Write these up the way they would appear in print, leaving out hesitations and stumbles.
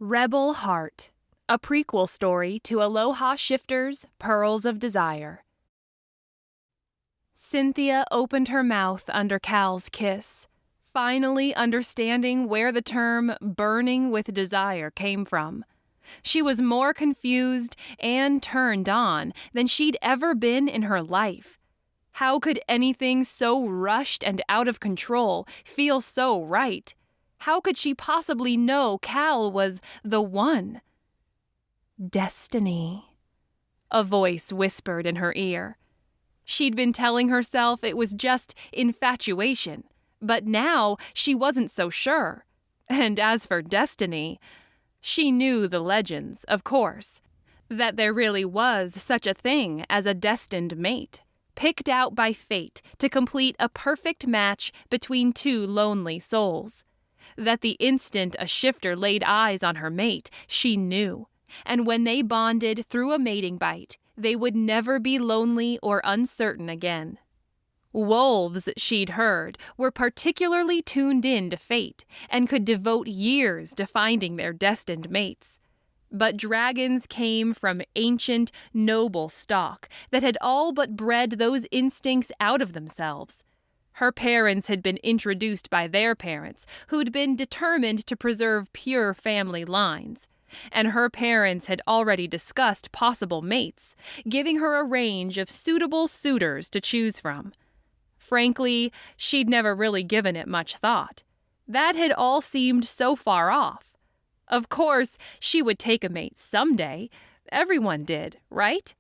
Rebel Heart, a prequel story to Aloha Shifter's Pearls of Desire. Cynthia opened her mouth under Cal's kiss, finally understanding where the term burning with desire came from. She was more confused and turned on than she'd ever been in her life. How could anything so rushed and out of control feel so right? How could she possibly know Cal was the one? Destiny, a voice whispered in her ear. She'd been telling herself it was just infatuation, but now she wasn't so sure. And as for destiny, she knew the legends, of course, that there really was such a thing as a destined mate, picked out by fate to complete a perfect match between two lonely souls. That the instant a shifter laid eyes on her mate, she knew. And when they bonded through a mating bite, they would never be lonely or uncertain again. Wolves, she'd heard, were particularly tuned in to fate and could devote years to finding their destined mates. But dragons came from ancient, noble stock that had all but bred those instincts out of themselves. Her parents had been introduced by their parents, who'd been determined to preserve pure family lines. And her parents had already discussed possible mates, giving her a range of suitable suitors to choose from. Frankly, she'd never really given it much thought. That had all seemed so far off. Of course, she would take a mate someday. Everyone did, right?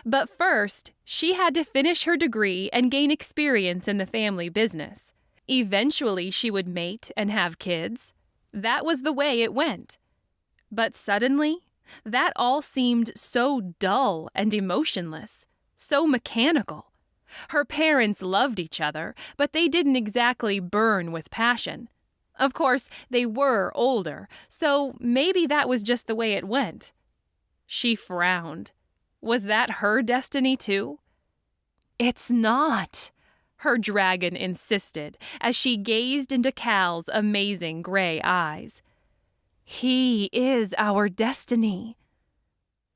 But first, she had to finish her degree and gain experience in the family business. Eventually, she would mate and have kids. That was the way it went. But suddenly, that all seemed so dull and emotionless, so mechanical. Her parents loved each other, but they didn't exactly burn with passion. Of course, they were older, so maybe that was just the way it went. She frowned. Was that her destiny too? It's not, her dragon insisted as she gazed into Cal's amazing gray eyes. He is our destiny.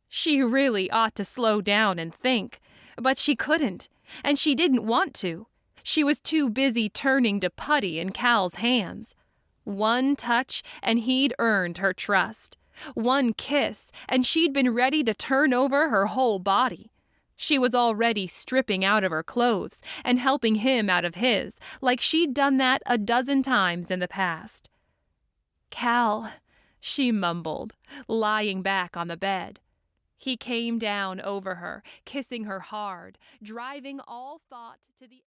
She really ought to slow down and think, but she couldn't, and she didn't want to. She was too busy turning to putty in Cal's hands. One touch, and he'd earned her trust. One kiss, and she'd been ready to turn over her whole body. She was already stripping out of her clothes and helping him out of his, like she'd done that a dozen times in the past. Cal, she mumbled, lying back on the bed. He came down over her, kissing her hard, driving all thought to the